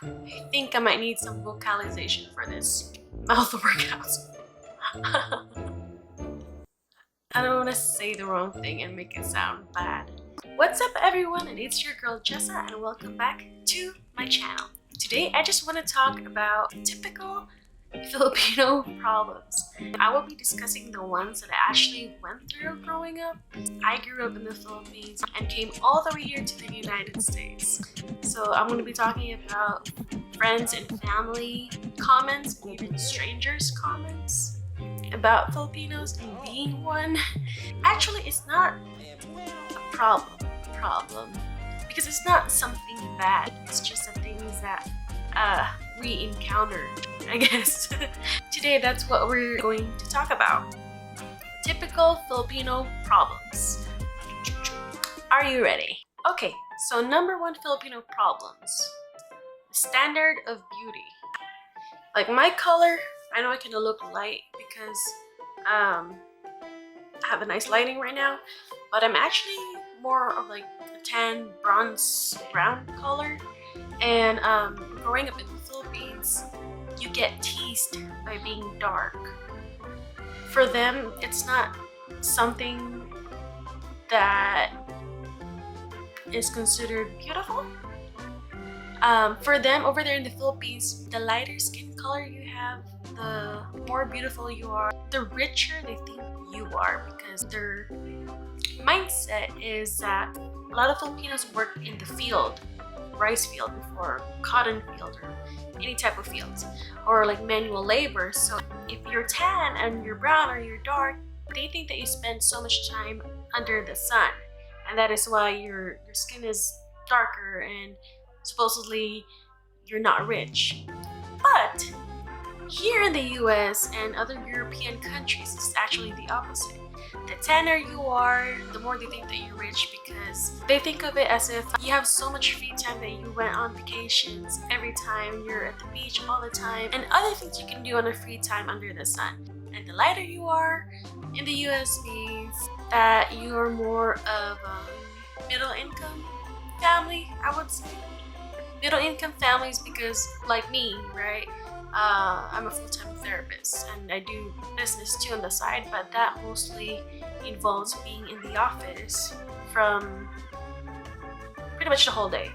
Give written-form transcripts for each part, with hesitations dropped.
I think I might need some vocalization for this mouth workout. I don't want to say the wrong thing and make it sound bad. What's up everyone, and it's your girl Jessa, and welcome back to my channel. Today I just want to talk about typical Filipino problems. I will be discussing the ones that I actually went through growing up. I grew up in the Philippines and came all the way here to the United States. So I'm going to be talking about friends and family comments, and even strangers' comments about Filipinos and being one. Actually, it's not a problem because it's not something bad. It's just the things that we encountered, I guess. Today, that's what we're going to talk about. Typical Filipino problems. Are you ready? Okay, so number one Filipino problems. Standard of beauty. Like my color, I know I kind of look light because I have a nice lighting right now, but I'm actually more of like a tan, bronze, brown color. And growing up in the Philippines, you get teased by being dark. For them, it's not something that is considered beautiful. For them, over there in the Philippines, the lighter skin color you have, the more beautiful you are, the richer they think you are, because their mindset is that a lot of Filipinos work in the field, rice field before, cotton field, or any type of fields, or like manual labor. So if you're tan and you're brown or you're dark, they think that you spend so much time under the sun, and that is why your skin is darker and supposedly you're not rich. But here in the US and other European countries, it's actually the opposite. The tanner you are, the more they think that you're rich, because they think of it as if you have so much free time that you went on vacations every time, you're at the beach all the time, and other things you can do on a free time under the sun. And the lighter you are in the US means that you're more of a middle income family, I would say. Middle income families, because like me, right? I'm a full-time therapist and I do business too on the side, but that mostly involves being in the office from pretty much the whole day.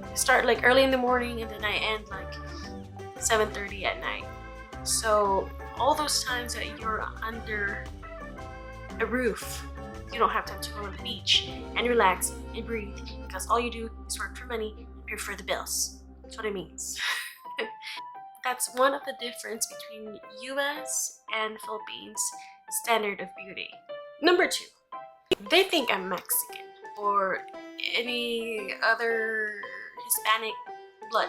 I start like early in the morning and then I end like 7:30 at night. So all those times that you're under a roof, you don't have time to go to the beach and relax and breathe, because all you do is work for money and pay for the bills. That's what it means. That's one of the difference between US and Philippines standard of beauty. Number two, they think I'm Mexican or any other Hispanic blood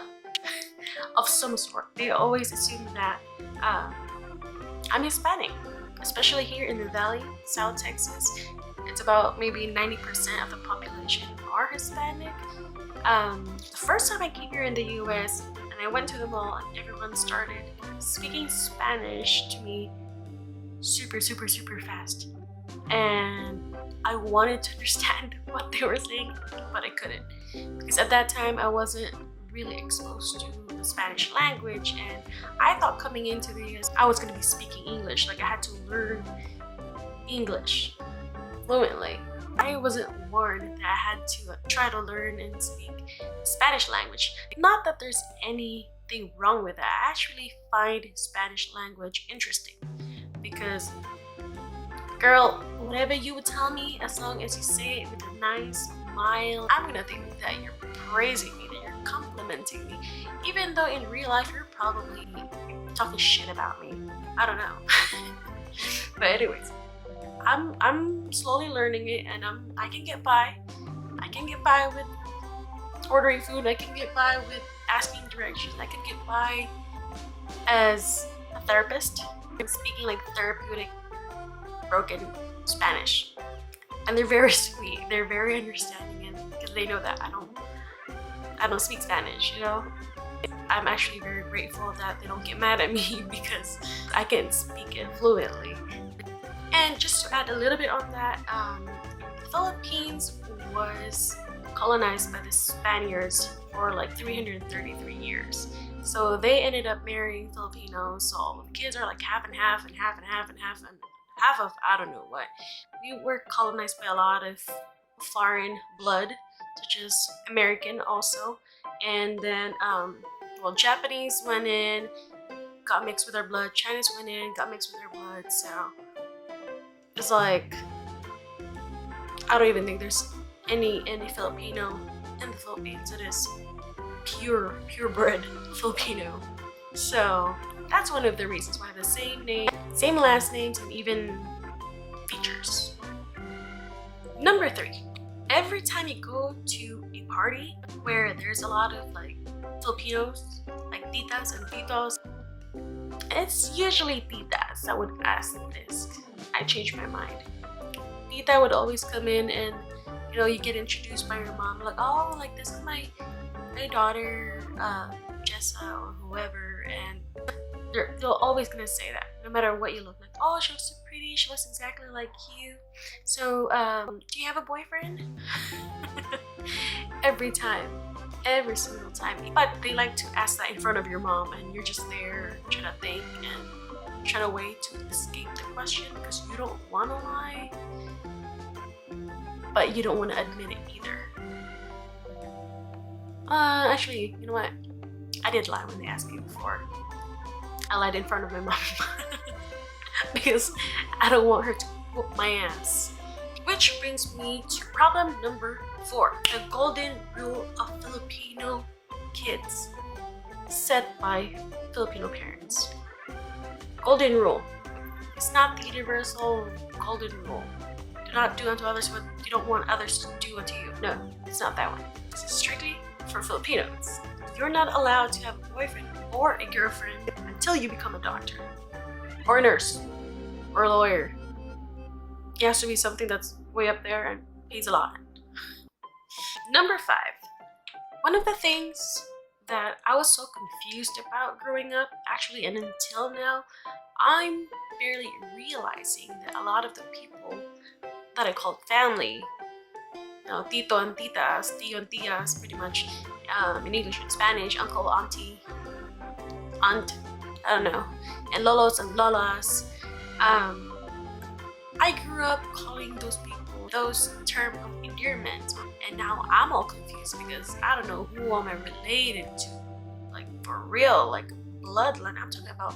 of some sort. They always assume that I'm Hispanic, especially here in the Valley, South Texas. It's about maybe 90% of the population are Hispanic. The first time I came here in the US, and I went to the mall and everyone started speaking Spanish to me super fast. And I wanted to understand what they were saying, but I couldn't. Because at that time, I wasn't really exposed to the Spanish language, and I thought coming into the US, I was going to be speaking English. Like I had to learn English fluently. I wasn't warned that I had to try to learn and speak Spanish language. Not that there's anything wrong with that. I actually find Spanish language interesting because, girl, whatever you would tell me, as long as you say it with a nice smile, I'm gonna think that you're praising me, that you're complimenting me, even though in real life you're probably talking shit about me. I don't know. But anyways, I'm slowly learning it, and I can get by. I can get by with ordering food. I can get by with asking directions. I can get by as a therapist, speaking like therapeutic broken Spanish. And they're very sweet. They're very understanding, and because they know that I don't speak Spanish, you know. I'm actually very grateful that they don't get mad at me because I can speak it fluently. And just to add a little bit on that, the Philippines was colonized by the Spaniards for like 333 years. So they ended up marrying Filipinos, so the kids are like half and half and half and half and half and half of I don't know what. We were colonized by a lot of foreign blood, such as American also, and then well, Japanese went in, got mixed with our blood. Chinese went in, got mixed with our blood. So it's like I don't even think there's any Filipino in the Philippines. It is purebred Filipino. So that's one of the reasons why the same name, same last names, and even features. Number 3. Every time you go to a party where there's a lot of like Filipinos, like titas and titos, it's usually titas that would ask this. I changed my mind. Tita would always come in and you get introduced by your mom, like, oh, like this is my daughter, Jessa or whoever, and they're always gonna say that, no matter what you look like. Oh, she looks so pretty, she looks exactly like you. So, do you have a boyfriend? Every time. Every single time. But they like to ask that in front of your mom, and you're just there trying to think and trying to wait to escape the question because you don't want to lie, but you don't want to admit it either. Actually, you know what? I did lie when they asked me before. I lied in front of my mom because I don't want her to whoop my ass. Which brings me to problem number 4, the golden rule of Filipino kids set by Filipino parents. Golden rule. It's not the universal golden rule. Do not do unto others what you don't want others to do unto you. No, it's not that one. It's strictly for Filipinos. You're not allowed to have a boyfriend or a girlfriend until you become a doctor or a nurse or a lawyer. It has to be something that's way up there and pays a lot. Number 5. One of the things that I was so confused about growing up, actually, and until now, I'm barely realizing that a lot of the people that I called family, tito and titas, tío and tías, pretty much, in English and Spanish, uncle, auntie, aunt, I don't know, and lolos and lolas. I grew up calling those people those terms of endearment, and now I'm all confused because I don't know who am I related to, like for real, like bloodline. I'm talking about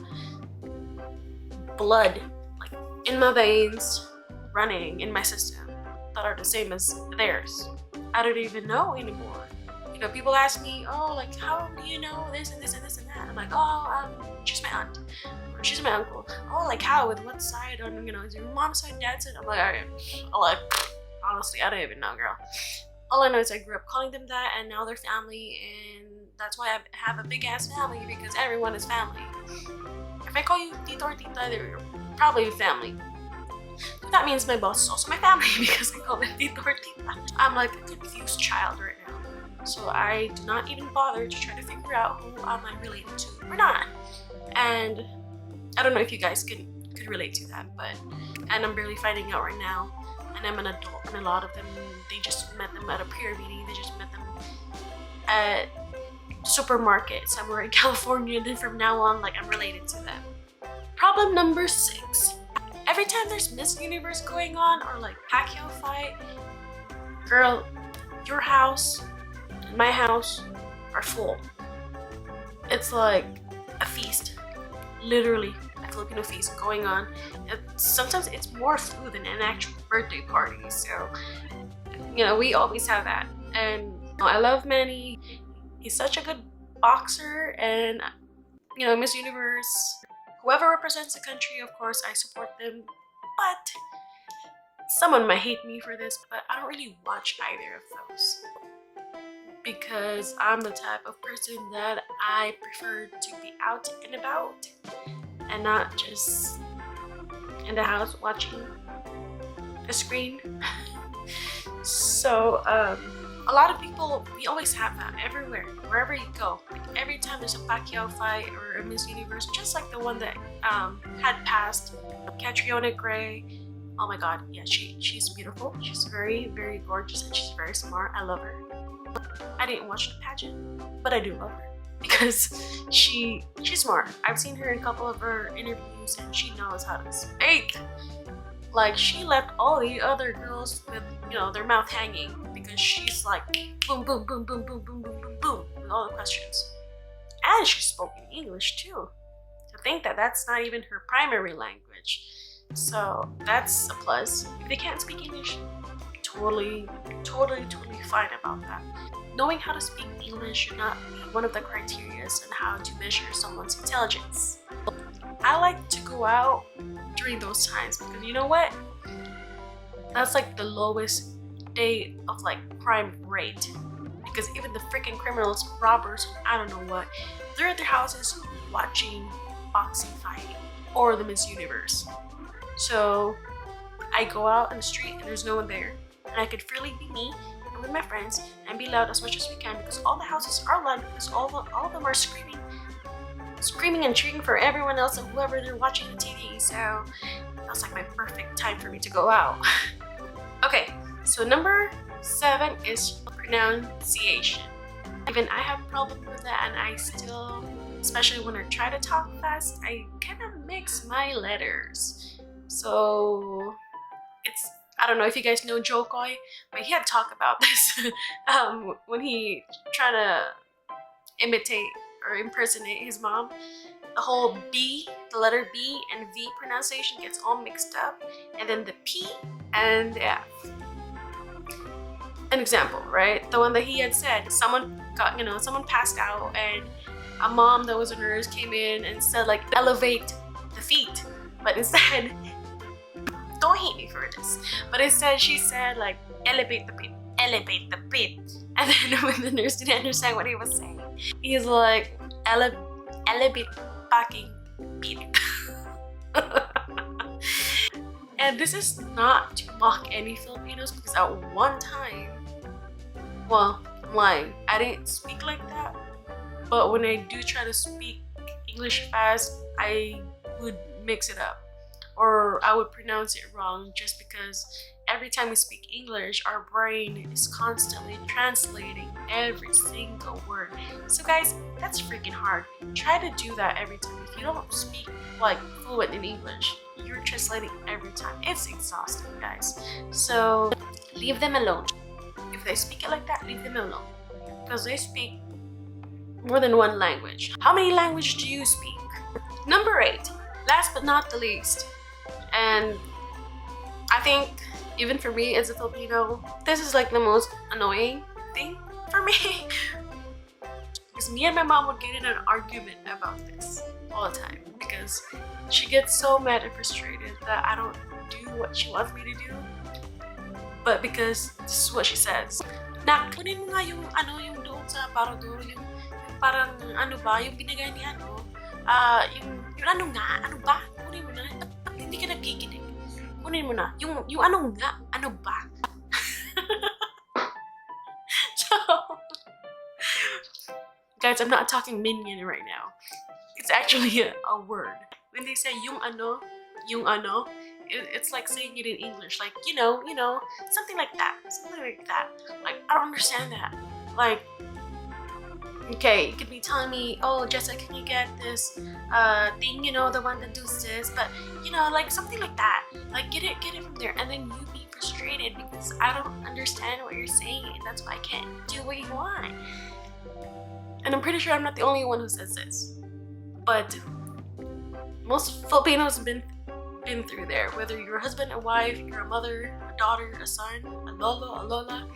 blood, like in my veins, running in my system, that are the same as theirs. I don't even know anymore. People ask me, oh, like, how do you know this and this and this and that? I'm like, oh, she's my aunt, or she's my uncle. Oh, like how? With what side? On, is your mom's side, dad's side? I'm like, honestly, I don't even know, girl. All I know is I grew up calling them that, and now they're family, and that's why I have a big ass family, because everyone is family. If I call you tito or tita, they're probably family. That means my boss is also my family because I call them tito or tita. I'm like a confused child right now. So I do not even bother to try to figure out who am I related to or not. And I don't know if you guys could relate to that, and I'm barely finding out right now. And I'm an adult, and a lot of them, they just met them at a prayer meeting. They just met them at supermarket somewhere in California, and then from now on, like, I'm related to them. Problem number 6. Every time there's Miss Universe going on, or like Pacquiao fight, girl, your house and my house are full. It's like a feast, literally a Filipino feast going on. Sometimes it's more food than an actual birthday party. So, we always have that. And I love Manny. He's such a good boxer, and Miss Universe, whoever represents the country, of course, I support them. But someone might hate me for this, but I don't really watch either of those, because I'm the type of person that I prefer to be out and about and not just in the house watching a screen. So a lot of people, we always have that everywhere, wherever you go. Like every time there's a Pacquiao fight or a Miss Universe, just like the one that had passed, Catriona Gray, Oh my god, yeah, she's beautiful. She's very, very gorgeous, and she's very smart. I love her. I didn't watch the pageant, but I do love her because she's smart. I've seen her in a couple of her interviews, and she knows how to speak. Like, she left all the other girls with, you know, their mouth hanging because she's like boom, boom, boom, boom, boom, boom, boom, boom, boom with all the questions. And she spoke in English too. To think that that's not even her primary language. So that's a plus. If they can't speak English, totally fine about that. Knowing how to speak English should not be one of the criteria on how to measure someone's intelligence. I like to go out during those times because you know what? That's like the lowest day of like crime rate. Because even the freaking criminals, robbers, I don't know what, they're at their houses watching boxing fighting or the Miss Universe. So I go out in the street and there's no one there, and I could freely be me and with my friends and be loud as much as we can because all the houses are loud because all of them are screaming and cheering for everyone else and whoever they're watching the TV. So that's like my perfect time for me to go out. Okay, so number 7 is pronunciation. Even I have problems with that, and I still, especially when I try to talk fast, I kind of mix my letters. So it's, I don't know if you guys know Joe Coy, but he had talked about this when he tried to imitate or impersonate his mom. The whole B, the letter B and V pronunciation gets all mixed up, and then the P and the F. An example, right? The one that he had said, someone got, you know, someone passed out, and a mom that was a nurse came in and said like, elevate the feet, but instead, don't hate me for this, but instead she said like, elevate the feet, elevate the feet. And then when the nurse didn't understand what he was saying, he's like, elevate fucking feet. And this is not to mock any Filipinos, because at one time, well, I'm lying, I didn't speak like that, but when I do try to speak English fast, I would mix it up, or I would pronounce it wrong, just because every time we speak English, our brain is constantly translating every single word. So guys, that's freaking hard. Try to do that every time. If you don't speak like fluent in English, you're translating every time. It's exhausting, guys. So leave them alone. If they speak it like that, leave them alone, because they speak more than one language. How many languages do you speak? Number 8, last but not the least, and I think even for me as a Filipino, this is like the most annoying thing for me. Because me and my mom would get in an argument about this all the time, because she gets so mad and frustrated that I don't do what she wants me to do. But because this is what she says, "Nak, kunin mo nga yung ano, yung doon sa parador, yung parang ano ba, yung binigay ni ano, yung ano nga, ano ba? Kunin mo na, ba't hindi ka nakikinig? Kunin mo na, yung ano nga, ano ba?" So, guys, I'm not talking minion right now. It's actually a word. When they say yung ano, it's like saying it in English, like, you know, something like that. Like, I don't understand that. Like, okay, you could be telling me, "Oh, Jessica, can you get this thing, you know, the one that does this," but, you know, like something like that. Like, get it from there, and then you be frustrated because I don't understand what you're saying, and that's why I can't do what you want. And I'm pretty sure I'm not the only one who says this, but most Filipinos have been through there. Whether you're a husband, a wife, you're a mother, a daughter, a son, a lolo, a lola.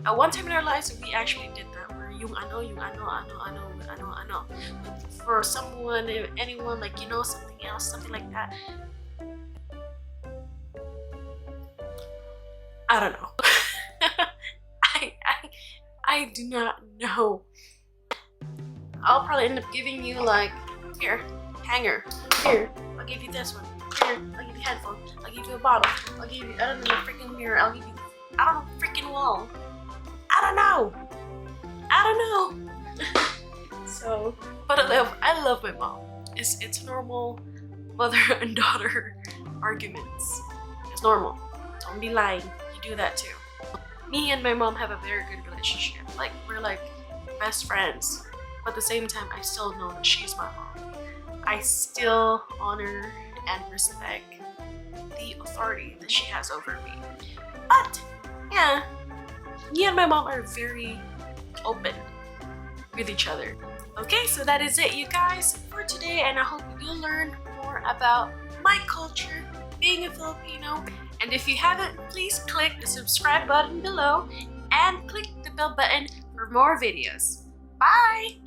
At one time in our lives, we actually did that. Where yung ano. For someone, anyone, like, you know, something else, something like that. I don't know. I do not know. I'll probably end up giving you like, here, hanger, here, I'll give you this one, here, I'll give you headphones, I'll give you a bottle, I'll give you, I don't know, a freaking mirror, I'll give you, I don't know, freaking wall. I don't know. So, but I love my mom. It's normal mother and daughter arguments. It's normal. Don't be lying. You do that too. Me and my mom have a very good relationship. Like, we're like best friends. But at the same time, I still know that she's my mom. I still honor and respect the authority that she has over me. But, yeah, me and my mom are very open with each other. Okay, so that is it, you guys, for today, and I hope you learned more about my culture, being a Filipino. And if you haven't, please click the subscribe button below and click the bell button for more videos. Bye!